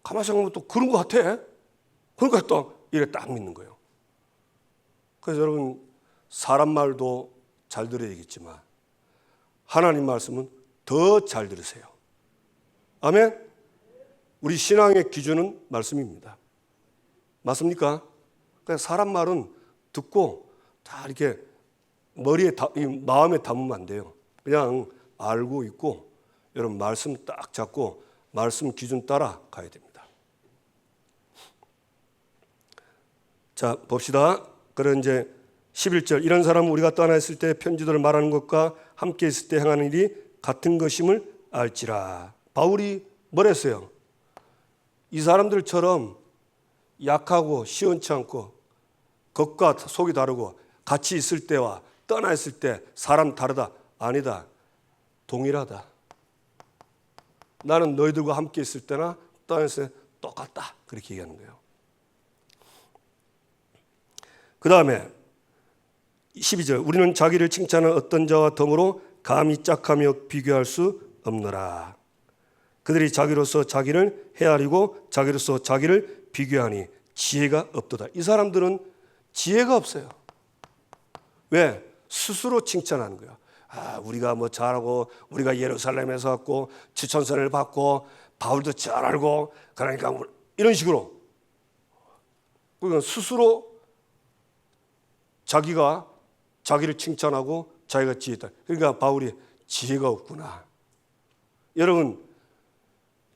가만히 생각하면 또 그런 것 같아. 그러니까 또 이래 딱 믿는 거예요. 그래서 여러분, 사람 말도 잘 들어야겠지만 하나님 말씀은 더 잘 들으세요. 아멘? 우리 신앙의 기준은 말씀입니다. 맞습니까? 그러니까 사람 말은 듣고 다 이렇게 머리에, 마음에 담으면 안 돼요. 그냥 알고 있고, 여러분 말씀 딱 잡고 말씀 기준 따라 가야 됩니다. 자, 봅시다. 그런 이제 11절, 이런 사람은 우리가 떠나 있을 때 편지들을 말하는 것과 함께 있을 때 행하는 일이 같은 것임을 알지라. 바울이 뭐랬어요? 이 사람들처럼 약하고 시원치 않고 겉과 속이 다르고 같이 있을 때와 떠나 있을 때 사람 다르다. 아니다. 동일하다. 나는 너희들과 함께 있을 때나 떠나 있을 때 똑같다. 그렇게 얘기하는 거예요. 그 다음에 12절, 우리는 자기를 칭찬하는 어떤 자와 덤으로 감히 짝하며 비교할 수 없노라. 그들이 자기로서 자기를 헤아리고 자기로서 자기를 비교하니 지혜가 없도다. 이 사람들은 지혜가 없어요. 왜? 스스로 칭찬하는 거야. 아, 우리가 뭐 잘하고, 우리가 예루살렘에서 왔고 추천선을 받고 바울도 잘 알고, 그러니까 이런 식으로. 그러니까 스스로 자기가 자기를 칭찬하고 자기가 지혜다. 그러니까 바울이 지혜가 없구나. 여러분,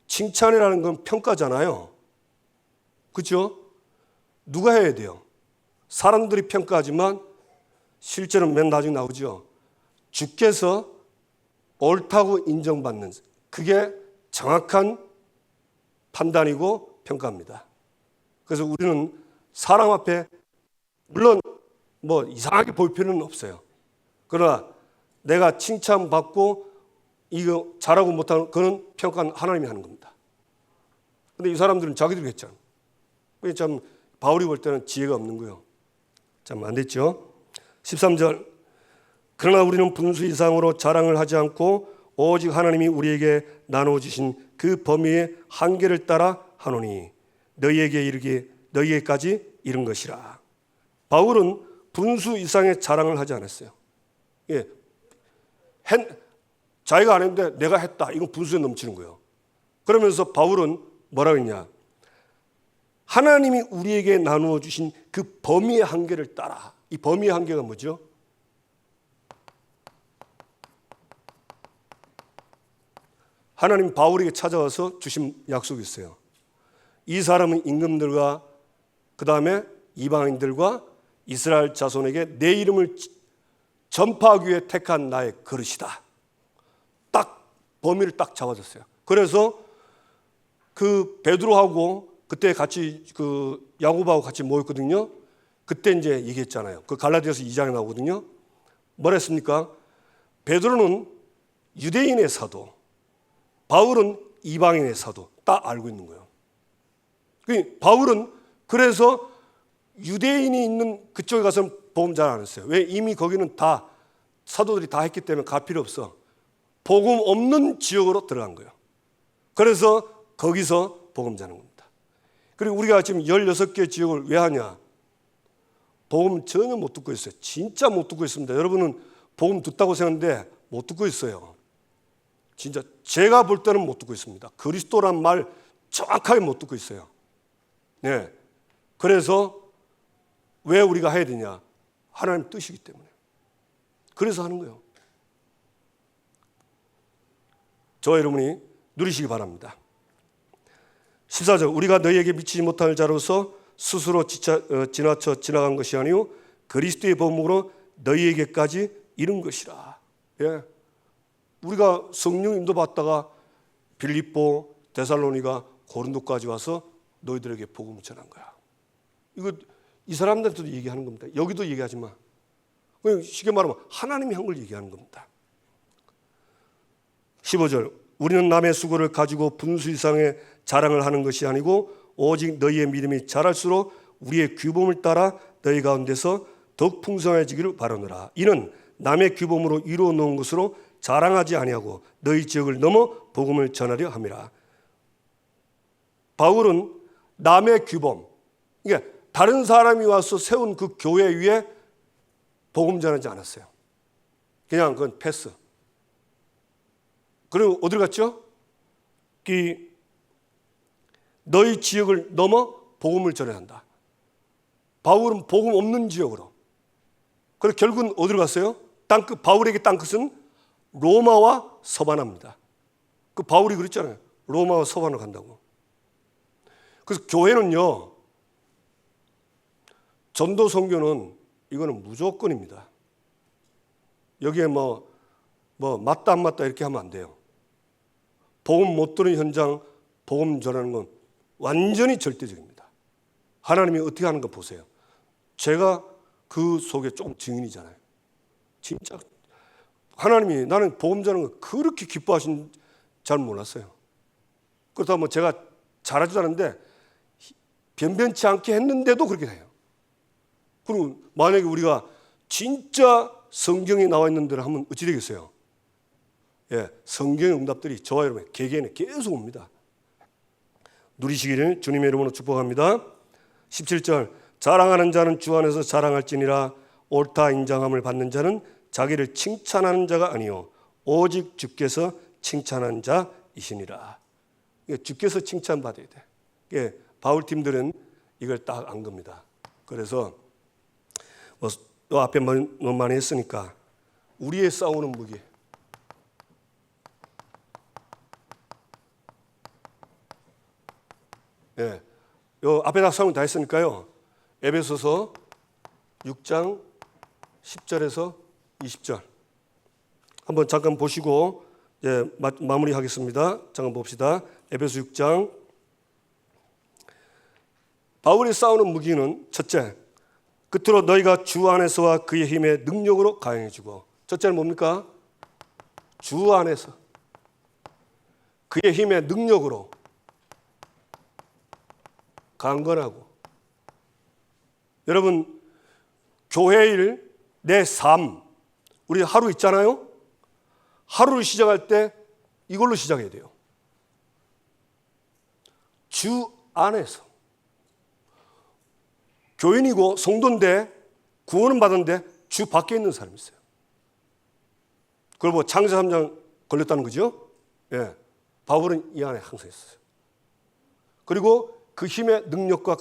칭찬이라는 건 평가잖아요. 그렇죠? 누가 해야 돼요? 사람들이 평가하지만 실제로는 맨 나중에 나오죠. 주께서 옳다고 인정받는, 그게 정확한 판단이고 평가입니다. 그래서 우리는 사람 앞에 물론 뭐 이상하게 볼 필요는 없어요. 그러나 내가 칭찬받고 이거 잘하고 못하는 그런 평가는 하나님이 하는 겁니다. 근데 이 사람들은 자기들이 했잖아. 그게 참 바울이 볼 때는 지혜가 없는 거예요. 참 안 됐죠. 13절, 그러나 우리는 분수 이상으로 자랑을 하지 않고 오직 하나님이 우리에게 나누어 주신 그 범위의 한계를 따라 하노니 너희에게 이르기에 너희에게까지 이른 것이라. 바울은 분수 이상의 자랑을 하지 않았어요. 예, 자기가 안 했는데 내가 했다. 이건 분수에 넘치는 거예요. 그러면서 바울은 뭐라고 했냐? 하나님이 우리에게 나누어 주신 그 범위의 한계를 따라. 이 범위의 한계가 뭐죠? 하나님 바울에게 찾아와서 주신 약속이 있어요. 이 사람은 임금들과 그 다음에 이방인들과 이스라엘 자손에게 내 이름을 전파하기 위해 택한 나의 그릇이다. 딱 범위를 딱 잡아줬어요. 그래서 그 베드로하고 그때 같이 그 야고보하고 같이 모였거든요. 그때 이제 얘기했잖아요. 그 갈라디아서 2장에 나오거든요. 뭐라 했습니까? 베드로는 유대인의 사도, 바울은 이방인의 사도 딱 알고 있는 거예요. 바울은 그래서 유대인이 있는 그쪽에 가서는 복음 잘 안 했어요. 왜? 이미 거기는 다 사도들이 다 했기 때문에 갈 필요 없어. 복음 없는 지역으로 들어간 거예요. 그래서 거기서 복음 전하는 겁니다. 그리고 우리가 지금 16개 지역을 왜 하냐? 복음 전혀 못 듣고 있어요. 진짜 못 듣고 있습니다. 여러분은 복음 듣다고 생각하는데 못 듣고 있어요. 진짜 제가 볼 때는 못 듣고 있습니다. 그리스도란 말 정확하게 못 듣고 있어요. 네. 그래서 왜 우리가 해야 되냐? 하나님 뜻이기 때문에. 그래서 하는 거예요. 저와 여러분이 누리시기 바랍니다. 14절, 우리가 너희에게 미치지 못할 자로서 스스로 지나쳐 지나간 것이 아니요 그리스도의 법목으로 너희에게까지 이른 것이라. 예. 우리가 성령 인도 받다가 빌립보, 데살로니가, 고린도까지 와서 너희들에게 복음을 전한 거야. 이거 이 사람들한테도 얘기하는 겁니다. 여기도 얘기하지 마. 쉽게 말하면 하나님이 한 걸 얘기하는 겁니다. 15절, 우리는 남의 수고를 가지고 분수 이상의 자랑을 하는 것이 아니고 오직 너희의 믿음이 자랄수록 우리의 규범을 따라 너희 가운데서 더욱 풍성해지기를 바라노라. 이는 남의 규범으로 이루어 놓은 것으로 자랑하지 아니하고 너희 지역을 넘어 복음을 전하려 함이라. 바울은 남의 규범, 그러니까 다른 사람이 와서 세운 그 교회 위에 복음 전하지 않았어요. 그냥 그건 패스. 그리고 어디로 갔죠? 너희 지역을 넘어 복음을 전해야 한다. 바울은 복음 없는 지역으로. 그리고 결국은 어디로 갔어요? 바울에게 땅끝은 로마와 서바나입니다. 그 바울이 그랬잖아요. 로마와 서바나 간다고. 그래서 교회는요, 전도 선교는 이거는 무조건입니다. 여기에 맞다 안 맞다 이렇게 하면 안 돼요. 복음 못 들은 현장 복음 전하는 건 완전히 절대적입니다. 하나님이 어떻게 하는 거 보세요. 제가 그 속에 조금 증인이잖아요. 진짜 하나님이 나는 복음 전하는 거 그렇게 기뻐하신 잘 몰랐어요. 그렇다고 제가 잘하지도 않은데 변변치 않게 했는데도 그렇게 돼요. 그리고 만약에 우리가 진짜 성경에 나와 있는 대로 하면 어찌 되겠어요? 예, 성경의 응답들이 저와 여러분의 개개인에 계속 옵니다. 누리시기를 주님의 이름으로 축복합니다. 17절, 자랑하는 자는 주 안에서 자랑할지니라. 옳다 인정함을 받는 자는 자기를 칭찬하는 자가 아니요 오직 주께서 칭찬하는 자이시니라. 주께서 칭찬받아야 돼. 바울 팀들은 이걸 딱 안 겁니다. 그래서 또 앞에 너무 많이 했으니까 우리의 싸우는 무기. 예, 요 앞에 다 설명 다 했으니까요. 에베소서 6장 10절에서 20절 한번 잠깐 보시고 마무리하겠습니다. 잠깐 봅시다. 에베소 6장. 바울이 싸우는 무기는 첫째, 끝으로 너희가 주 안에서와 그의 힘의 능력으로 강해지고. 첫째는 뭡니까? 주 안에서 그의 힘의 능력으로 강건하고. 여러분, 교회 일, 내 삶, 우리 하루 있잖아요. 하루를 시작할 때 이걸로 시작해야 돼요. 주 안에서. 교인이고 성도인데 구원은 받았는데 주 밖에 있는 사람이 있어요. 그걸 창세 3장 걸렸다는 거죠. 예, 바울은 이 안에 항상 있었어요. 그리고 그 힘의 능력과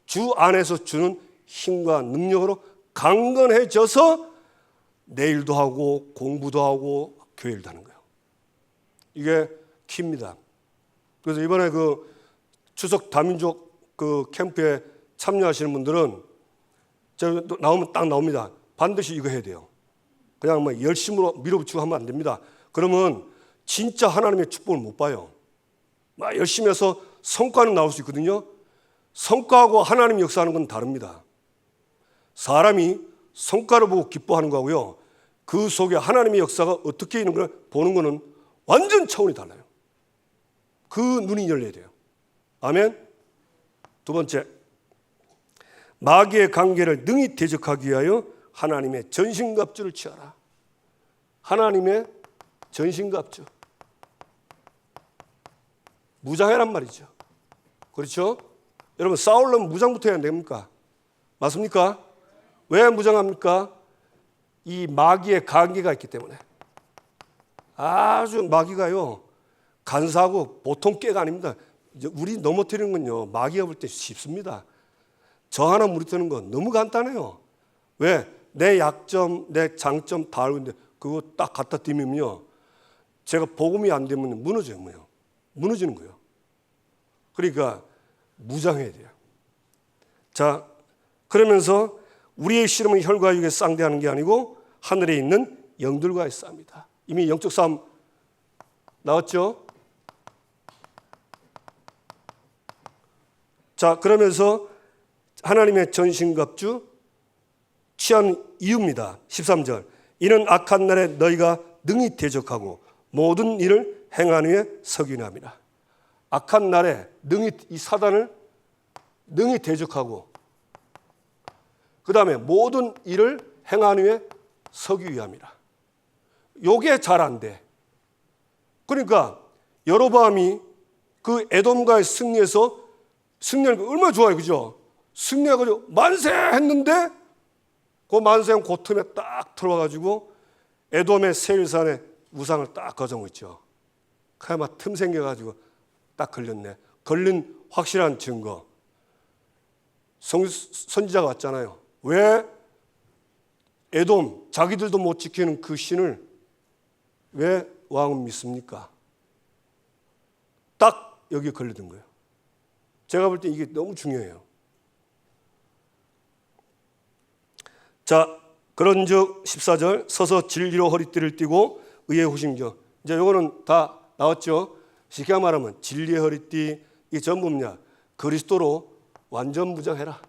주 안에서 주는 힘과 능력으로 강건해져서 내일도 하고 공부도 하고 교회 일도 하는 거예요. 이게 키입니다. 그래서 이번에 그 추석 다민족 그 캠프에 참여하시는 분들은 저 나오면 딱 나옵니다. 반드시 이거 해야 돼요. 그냥 뭐 열심으로 밀어붙이고 하면 안 됩니다. 그러면 진짜 하나님의 축복을 못 봐요. 막 열심히 해서 성과는 나올 수 있거든요. 성과하고 하나님 역사하는 건 다릅니다. 사람이 성과를 보고 기뻐하는 거고요. 그 속에 하나님의 역사가 어떻게 있는 걸 보는 거는 완전 차원이 달라요. 그 눈이 열려야 돼요. 아멘. 두 번째, 마귀의 관계를 능히 대적하기 위하여 하나님의 전신갑주를 취하라. 하나님의 전신갑주. 무장해란 말이죠. 그렇죠? 여러분, 싸우려면 무장부터 해야 됩니까? 맞습니까? 왜 무장합니까? 이 마귀의 관계가 있기 때문에. 아주 마귀가요, 간사하고 보통 깨가 아닙니다. 우리 넘어뜨리는 건요, 마귀가 볼 때 쉽습니다. 저 하나 무너뜨리는 건 너무 간단해요. 왜? 내 약점, 내 장점 다 알고 있는데 그거 딱 갖다 띄면요, 제가 복음이 안 되면 무너져요. 무너지는 거예요. 그러니까 무장해야 돼요. 자, 그러면서 우리의 씨름은 혈과 육에 상대하는 게 아니고 하늘에 있는 영들과의 싸움이다. 이미 영적 싸움 나왔죠? 자, 그러면서 하나님의 전신갑주 취한 이유입니다. 13절. 이는 악한 날에 너희가 능히 대적하고 모든 일을 행한 후에 석유함이라. 악한 날에 능히, 이 사단을 능히 대적하고 그 다음에 모든 일을 행한 후에 석유함이라. 요게 잘 안 돼. 그러니까 여로보암이 그 에돔과의 승리해서 승리하는 거 얼마나 좋아요, 그죠? 승리해가지고 만세 했는데 그 만세형 그 틈에 딱 들어와가지고 에돔의 세일산에 우상을 딱 가져온 있죠. 그냥 막 틈 생겨가지고 딱 걸렸네. 걸린 확실한 증거. 선지자가 왔잖아요. 왜 에돔 자기들도 못 지키는 그 신을 왜 왕은 믿습니까? 딱 여기에 걸려든 거예요. 제가 볼 때 이게 너무 중요해요. 자, 그런즉 14절 서서 진리로 허리띠를 띠고 의의 후심겨. 이제 요거는 다 나왔죠. 쉽게 말하면 진리의 허리띠, 이게 전부 뭐냐? 그리스도로 완전 무장해라.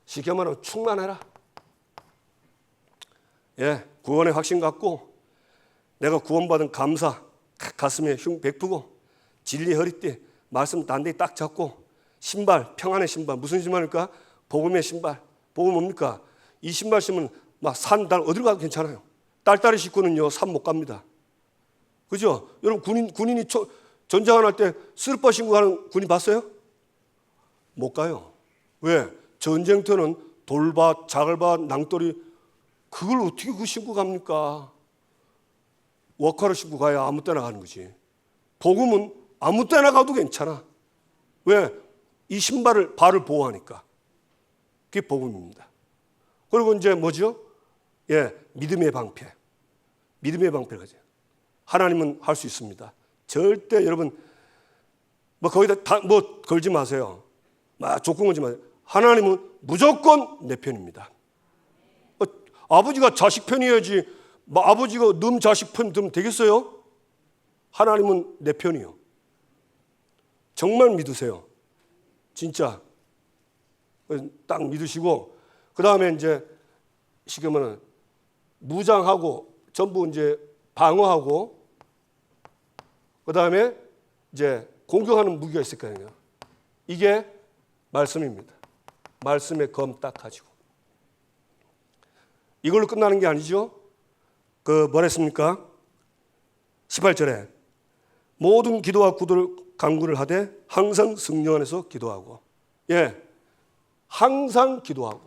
쉽게 말하면 충만해라. 예, 구원의 확신 갖고 내가 구원받은 감사 가슴에 흉 베푸고 진리의 허리띠 말씀 단단히 딱 잡고 신발, 평안의 신발. 무슨 신발일까? 복음의 신발. 복음 뭡니까? 이 신발 신으면 막 산, 달 어디로 가도 괜찮아요. 딸딸이 신고는요, 산 못 갑니다. 그죠? 여러분 군인이 전쟁을 할 때 스리퍼 신고 가는 군인 봤어요? 못 가요. 왜? 전쟁터는 돌밭, 자갈밭, 낭떠리 그걸 어떻게 그 신고 갑니까? 워커를 신고 가야 아무 때나 가는 거지. 복음은 아무 때나 가도 괜찮아. 왜? 이 신발을 발을 보호하니까. 그게 복음입니다. 그리고 이제 뭐죠? 예, 믿음의 방패. 믿음의 방패를 가져요. 하나님은 할 수 있습니다. 절대 여러분 뭐 거기다 뭐 걸지 마세요. 막 조건 걸지 마세요. 하나님은 무조건 내 편입니다. 아버지가 자식 편이어야지. 아버지가 놈 자식 편 들으면 되겠어요? 하나님은 내 편이요. 정말 믿으세요. 진짜 딱 믿으시고 그 다음에 이제 쉽게 말하면 무장하고 전부 이제 방어하고 그 다음에 이제 공격하는 무기가 있을 거예요. 이게 말씀입니다. 말씀의 검 딱 가지고 이걸로 끝나는 게 아니죠. 뭐라 했습니까? 18절에 모든 기도와 구도를 간구를 하되 항상 성령 안에서 기도하고, 예, 항상 기도하고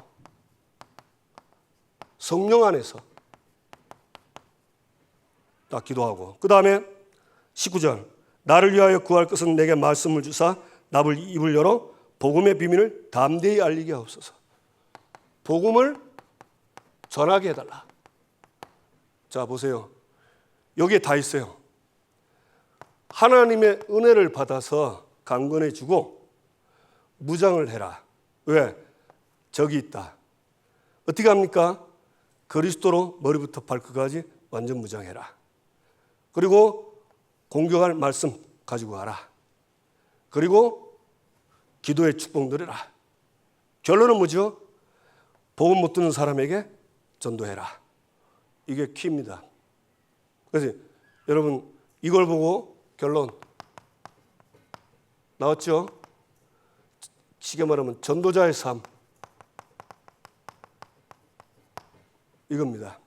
성령 안에서 딱 기도하고, 그 다음에 19절 나를 위하여 구할 것은 내게 말씀을 주사 나를 입을 열어 복음의 비밀을 담대히 알리게 하옵소서. 복음을 전하게 해달라. 자, 보세요. 여기에 다 있어요. 하나님의 은혜를 받아서 강건해지고 무장을 해라. 왜? 적이 있다. 어떻게 합니까? 그리스도로 머리부터 발끝까지 완전 무장해라. 그리고 공격할 말씀 가지고 가라. 그리고 기도의 축복 누려라. 결론은 뭐죠? 복음 못 듣는 사람에게 전도해라. 이게 키입니다. 그래서 여러분 이걸 보고 결론 나왔죠? 쉽게 말하면 전도자의 삶 이겁니다.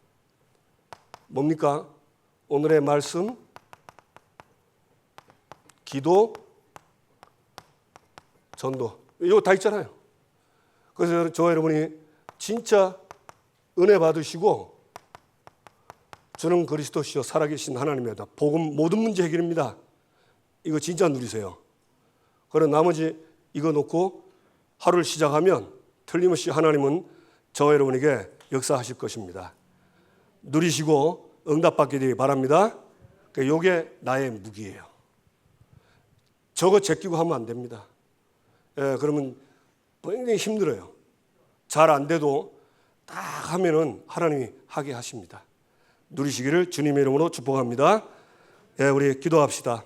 뭡니까? 오늘의 말씀, 기도, 전도 이거 다 있잖아요. 그래서 저와 여러분이 진짜 은혜 받으시고 저는 그리스도시요 살아계신 하나님이다. 복음 모든 문제 해결입니다. 이거 진짜 누리세요. 그리고 나머지 이거 놓고 하루를 시작하면 틀림없이 하나님은 저와 여러분에게 역사하실 것입니다. 누리시고 응답받게 되기 바랍니다. 이게 나의 무기예요. 저거 제끼고 하면 안 됩니다. 그러면 굉장히 힘들어요. 잘 안 돼도 딱 하면은 하나님이 하게 하십니다. 누리시기를 주님의 이름으로 축복합니다. 우리 기도합시다.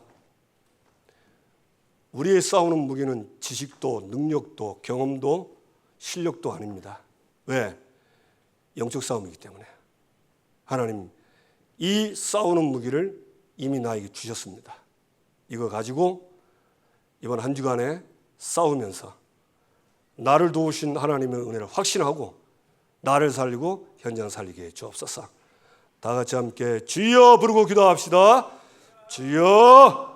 우리의 싸우는 무기는 지식도 능력도 경험도 실력도 아닙니다. 왜? 영적 싸움이기 때문에. 하나님 이 싸우는 무기를 이미 나에게 주셨습니다. 이거 가지고 이번 한 주간에 싸우면서 나를 도우신 하나님의 은혜를 확신하고 나를 살리고 현장 살리게 해 주옵소서. 다 같이 함께 주여 부르고 기도합시다. 주여.